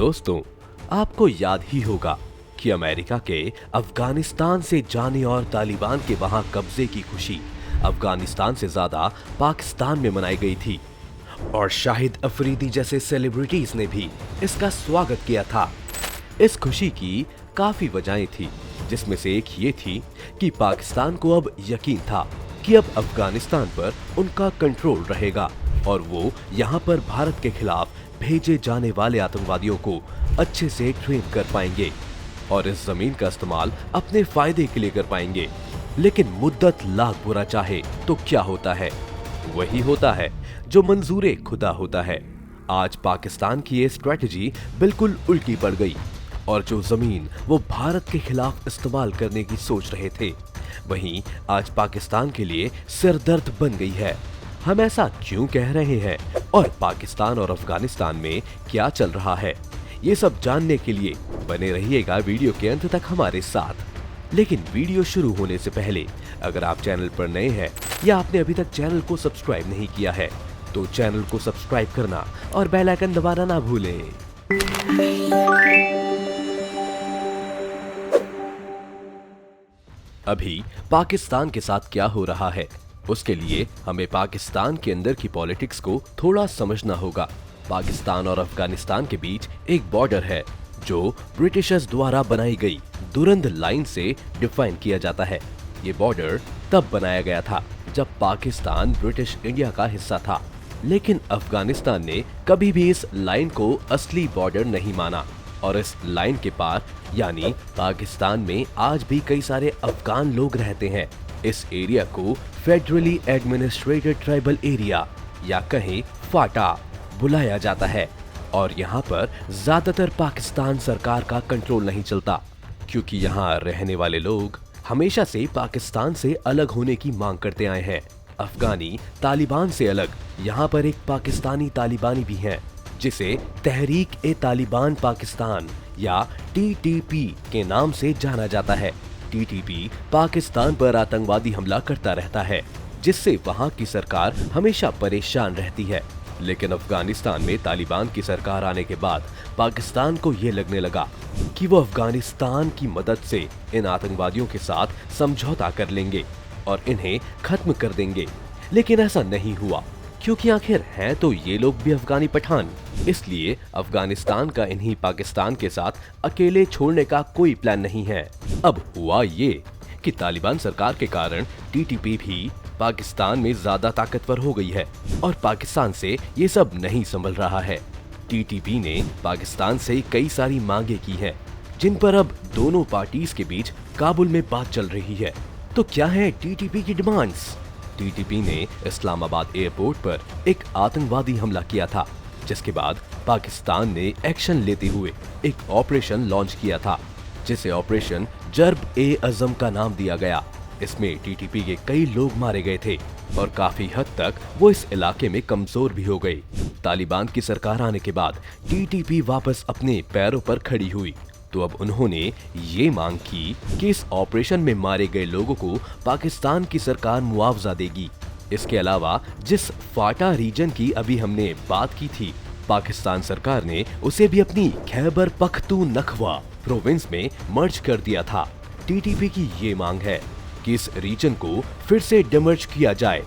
दोस्तों, आपको याद ही होगा कि अमेरिका के अफगानिस्तान से जाने और तालिबान के वहां कब्जे की खुशी अफगानिस्तान से ज्यादा पाकिस्तान में मनाई गई थी और शाहिद अफरीदी जैसे सेलिब्रिटीज ने भी इसका स्वागत किया था। इस खुशी की काफी वजहें थी, जिसमें से एक ये थी कि पाकिस्तान को अब यकीन था कि अब अफगानिस्तान पर उनका कंट्रोल रहेगा और वो यहाँ पर भारत के खिलाफ भेजे जाने वाले आतंकवादियों को अच्छे से ट्रेन कर पाएंगे और इस जमीन का इस्तेमाल अपने फायदे के लिए कर पाएंगे। लेकिन मुद्दत लाख बुरा चाहे तो क्या होता है, वही होता है जो मंजूरे खुदा होता है। आज पाकिस्तान की ये स्ट्रेटजी बिल्कुल उल्टी पड़ गई और जो जमीन वो भारत के खिलाफ इस्तेमाल करने की सोच रहे थे, वहीं आज पाकिस्तान के लिए सिरदर्द बन गई है। हम ऐसा क्यों कह रहे हैं और पाकिस्तान और अफगानिस्तान में क्या चल रहा है, ये सब जानने के लिए बने रहिएगा वीडियो के अंत तक हमारे साथ। लेकिन वीडियो शुरू होने से पहले अगर आप चैनल पर नए हैं या आपने अभी तक चैनल को सब्सक्राइब नहीं किया है तो चैनल को सब्सक्राइब करना और बेल आइकन दबाना ना भूलें। अभी पाकिस्तान के साथ क्या हो रहा है, उसके लिए हमें पाकिस्तान के अंदर की पॉलिटिक्स को थोड़ा समझना होगा। पाकिस्तान और अफगानिस्तान के बीच एक बॉर्डर है जो ब्रिटिशर्स द्वारा बनाई गई दुरंद लाइन से डिफाइन किया जाता है। ये बॉर्डर तब बनाया गया था जब पाकिस्तान ब्रिटिश इंडिया का हिस्सा था, लेकिन अफगानिस्तान ने कभी भी इस लाइन को असली बॉर्डर नहीं माना और इस लाइन के पार यानी पाकिस्तान में आज भी कई सारे अफगान लोग रहते हैं। इस एरिया को फेडरली एडमिनिस्ट्रेटेड ट्राइबल एरिया या कहें फाटा बुलाया जाता है और यहाँ पर ज्यादातर पाकिस्तान सरकार का कंट्रोल नहीं चलता, क्योंकि यहाँ रहने वाले लोग हमेशा से पाकिस्तान से अलग होने की मांग करते आए हैं। अफगानी तालिबान से अलग यहाँ पर एक पाकिस्तानी तालिबानी भी हैं, जिसे तहरीक ए तालिबान पाकिस्तान या TTP के नाम से जाना जाता है। TTP पाकिस्तान पर आतंकवादी हमला करता रहता है, जिससे वहाँ की सरकार हमेशा परेशान रहती है। लेकिन अफगानिस्तान में तालिबान की सरकार आने के बाद पाकिस्तान को ये लगने लगा कि वो अफगानिस्तान की मदद से इन आतंकवादियों के साथ समझौता कर लेंगे और इन्हें खत्म कर देंगे। लेकिन ऐसा नहीं हुआ, क्योंकि आखिर हैं तो ये लोग भी अफगानी पठान। इसलिए अफगानिस्तान का इन्हीं पाकिस्तान के साथ अकेले छोड़ने का कोई प्लान नहीं है। अब हुआ ये कि तालिबान सरकार के कारण TTP भी पाकिस्तान में ज्यादा ताकतवर हो गई है और पाकिस्तान से ये सब नहीं संभल रहा है। TTP ने पाकिस्तान से कई सारी मांगे की हैं, जिन पर अब दोनों पार्टीज के बीच काबुल में बात चल रही है। तो क्या है TTP की डिमांड्स? TTP ने इस्लामाबाद एयरपोर्ट पर एक आतंकवादी हमला किया था, जिसके बाद पाकिस्तान ने एक्शन लेते हुए एक ऑपरेशन लॉन्च किया था, जिसे ऑपरेशन जर्ब-ए-अज़म का नाम दिया गया। इसमें TTP के कई लोग मारे गए थे और काफी हद तक वो इस इलाके में कमजोर भी हो गए। तालिबान की सरकार आने के बाद TTP वापस अपने पैरों पर खड़ी हुई, तो अब उन्होंने ये मांग की कि इस ऑपरेशन में मारे गए लोगों को पाकिस्तान की सरकार मुआवजा देगी। इसके अलावा जिस फाटा रीजन की अभी हमने बात की थी, पाकिस्तान सरकार ने उसे भी अपनी खैबर पख्तूनख्वा प्रोविंस में मर्ज कर दिया था। TTP की ये मांग है कि इस रीजन को फिर से डिमर्ज किया जाए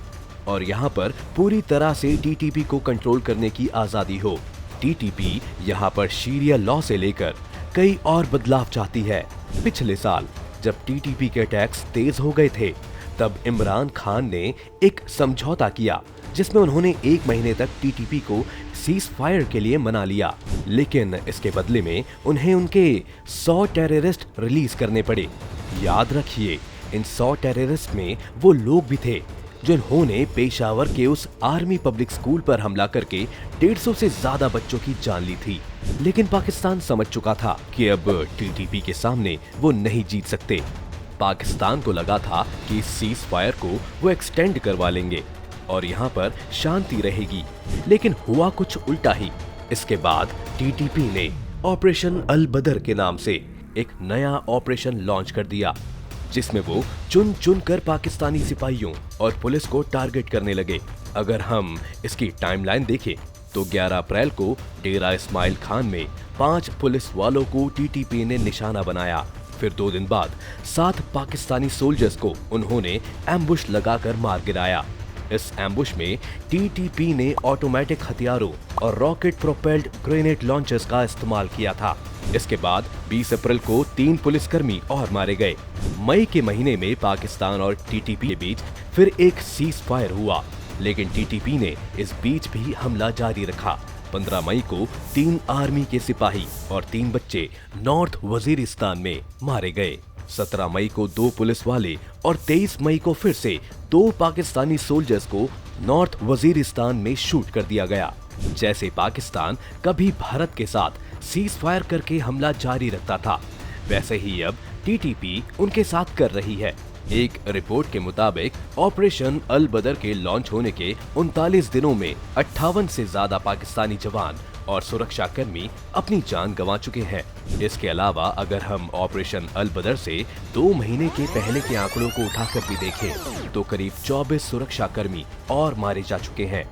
और यहाँ पर पूरी तरह से TTP को कंट्रोल करने की आजादी हो। TTP यहाँ पर शरिया लॉ से लेकर कई और बदलाव चाहती है। पिछले साल जब TTP के अटैक्स तेज हो गए थे, तब इमरान खान ने एक समझौता किया, जिसमें उन्होंने 1 महीने तक TTP को सीज फायर के लिए मना लिया, लेकिन इसके बदले में उन्हें उनके 100 टेररिस्ट रिलीज करने पड़े। याद रखिए, इन 100 टेररिस्ट में वो लोग भी थे जिन्होंने पेशावर के उस आर्मी पब्लिक स्कूल पर हमला करके 150 से ज्यादा बच्चों की जान ली थी। लेकिन पाकिस्तान समझ चुका था कि अब TTP के सामने वो नहीं जीत सकते। पाकिस्तान को लगा था कि इस सीज फायर को वो एक्सटेंड करवा लेंगे और यहाँ पर शांति रहेगी, लेकिन हुआ कुछ उल्टा ही। इसके बाद TTP ने ऑपरेशन अल बदर के नाम से एक नया ऑपरेशन लॉन्च कर दिया, जिसमें वो चुन चुन कर पाकिस्तानी सिपाहियों और पुलिस को टारगेट करने लगे। अगर हम इसकी टाइमलाइन देखें तो 11 अप्रैल को डेरा इस्माइल खान में 5 पुलिस वालों को टीटीपी ने निशाना बनाया। फिर 2 दिन बाद 7 पाकिस्तानी सोल्जर्स को उन्होंने एम्बुश लगाकर मार गिराया। इस एम्बुश में टीटीपी ने ऑटोमेटिक हथियारों और रॉकेट प्रोपेल्ड ग्रेनेड लॉन्चर्स का इस्तेमाल किया था। इसके बाद 20 अप्रैल को 3 पुलिसकर्मी और मारे गए। मई के महीने में पाकिस्तान और टीटीपी के बीच फिर एक सीज फायर हुआ, लेकिन टीटीपी ने इस बीच भी हमला जारी रखा। 15 मई को 3 आर्मी के सिपाही और 3 बच्चे नॉर्थ वजीरिस्तान में मारे गए। 17 मई को 2 पुलिस वाले और 23 मई को फिर से 2 पाकिस्तानी सोल्जर्स को नॉर्थ वजीरिस्तान में शूट कर दिया गया। जैसे पाकिस्तान कभी भारत के साथ सीज फायर करके हमला जारी रखता था, वैसे ही अब टीटीपी उनके साथ कर रही है। एक रिपोर्ट के मुताबिक ऑपरेशन अल बदर के लॉन्च होने के 39 दिनों में 58 से ज्यादा पाकिस्तानी जवान और सुरक्षाकर्मी अपनी जान गंवा चुके हैं। इसके अलावा अगर हम ऑपरेशन अल बदर से 2 महीने के पहले के आंकड़ों को उठाकर भी देखें तो करीब 24 सुरक्षाकर्मी और मारे जा चुके हैं।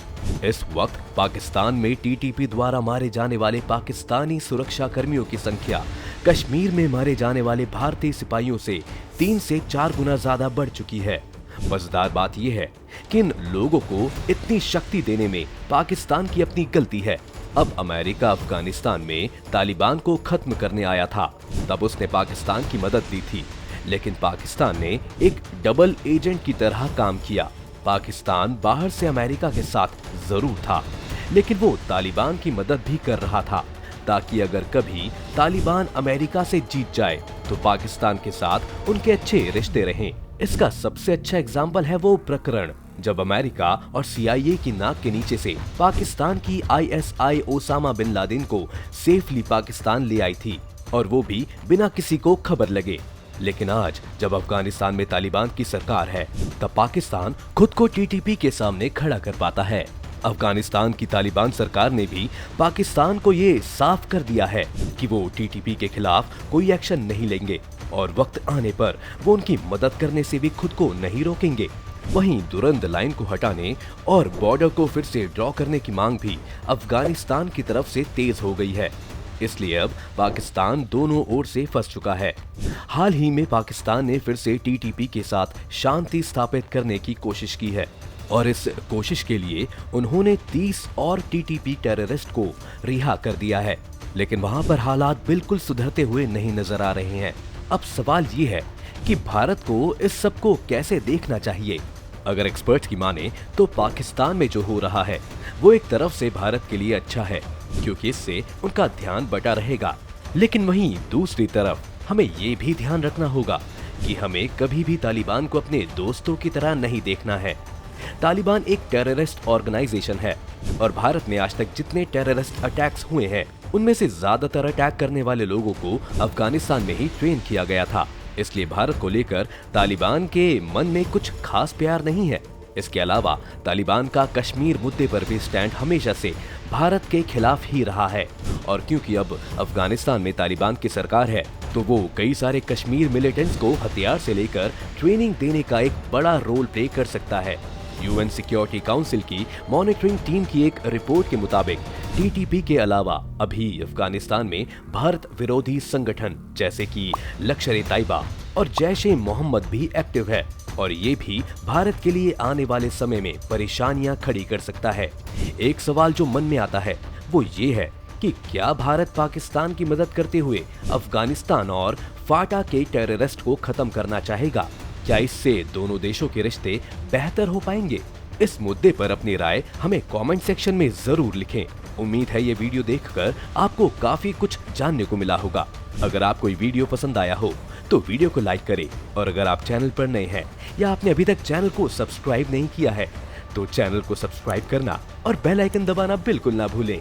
इस वक्त पाकिस्तान में टीटीपी द्वारा मारे जाने वाले पाकिस्तानी सुरक्षाकर्मियों की संख्या कश्मीर में मारे जाने वाले भारतीय सिपाहियों से 3 से 4 गुना ज्यादा बढ़ चुकी है। मजेदार बात यह है कि इन लोगों को इतनी शक्ति देने में पाकिस्तान की अपनी गलती है। अब अमेरिका अफगानिस्तान में तालिबान को खत्म करने आया था, तब उसने पाकिस्तान की मदद दी थी, लेकिन पाकिस्तान ने एक डबल एजेंट की तरह काम किया। पाकिस्तान बाहर से अमेरिका के साथ जरूर था, लेकिन वो तालिबान की मदद भी कर रहा था, ताकि अगर कभी तालिबान अमेरिका से जीत जाए तो पाकिस्तान के साथ उनके अच्छे रिश्ते रहें। इसका सबसे अच्छा एग्जाम्पल है वो प्रकरण जब अमेरिका और CIA की नाक के नीचे से पाकिस्तान की ISI ओसामा बिन लादेन को सेफली पाकिस्तान ले आई थी, और वो भी बिना किसी को खबर लगे। लेकिन आज जब अफगानिस्तान में तालिबान की सरकार है, तब पाकिस्तान खुद को टीटीपी के सामने खड़ा कर पाता है। अफगानिस्तान की तालिबान सरकार ने भी पाकिस्तान को ये साफ कर दिया है कि वो टीटीपी के खिलाफ कोई एक्शन नहीं लेंगे, और वक्त आने पर वो उनकी मदद करने से भी खुद को नहीं रोकेंगे। वहीं दुरंद लाइन को हटाने और बॉर्डर को फिर से ड्रॉ करने की मांग भी अफगानिस्तान की तरफ से तेज हो गई है। इसलिए अब पाकिस्तान दोनों ओर से फंस चुका है। हाल ही में पाकिस्तान ने फिर से टीटीपी के साथ शांति स्थापित करने की कोशिश की है, और इस कोशिश के लिए उन्होंने 30 और टीटीपी टेररिस्ट को रिहा कर दिया है। लेकिन वहां पर हालात बिल्कुल सुधरते हुए नहीं नजर आ रहे हैं। अब सवाल ये है कि भारत को इस सब को कैसे देखना चाहिए। अगर एक्सपर्ट्स की माने तो पाकिस्तान में जो हो रहा है वो एक तरफ से भारत के लिए अच्छा है, क्योंकि इससे उनका ध्यान बटा रहेगा। लेकिन वहीं दूसरी तरफ हमें ये भी ध्यान रखना होगा कि हमें कभी भी तालिबान को अपने दोस्तों की तरह नहीं देखना है। तालिबान एक टेररिस्ट ऑर्गेनाइजेशन है, और भारत में आज तक जितने टेररिस्ट अटैक्स हुए हैं उनमें से ज्यादातर अटैक करने वाले लोगों को अफगानिस्तान में ही ट्रेन किया गया था। इसलिए भारत को लेकर तालिबान के मन में कुछ खास प्यार नहीं है। इसके अलावा तालिबान का कश्मीर मुद्दे पर भी स्टैंड हमेशा से भारत के खिलाफ ही रहा है, और क्योंकि अब अफगानिस्तान में तालिबान की सरकार है तो वो कई सारे कश्मीर मिलिटेंट्स को हथियार से लेकर ट्रेनिंग देने का एक बड़ा रोल प्ले कर सकता है। UN सिक्योरिटी काउंसिल की मॉनिटरिंग टीम की एक रिपोर्ट के मुताबिक टीटीपी के अलावा अभी अफगानिस्तान में भारत विरोधी संगठन जैसे कि लश्कर-ए-तैयबा और जैश-ए-मोहम्मद भी एक्टिव है, और ये भी भारत के लिए आने वाले समय में परेशानियां खड़ी कर सकता है। एक सवाल जो मन में आता है वो ये है कि क्या भारत पाकिस्तान की मदद करते हुए अफगानिस्तान और फाटा के टेररिस्ट को खत्म करना चाहेगा? क्या इससे दोनों देशों के रिश्ते बेहतर हो पाएंगे? इस मुद्दे पर अपनी राय हमें कमेंट सेक्शन में जरूर लिखें। उम्मीद है ये वीडियो देखकर आपको काफी कुछ जानने को मिला होगा। अगर आपको ये वीडियो पसंद आया हो तो वीडियो को लाइक करें, और अगर आप चैनल पर नए हैं या आपने अभी तक चैनल को सब्सक्राइब नहीं किया है तो चैनल को सब्सक्राइब करना और बेल आइकन दबाना बिल्कुल ना भूलें।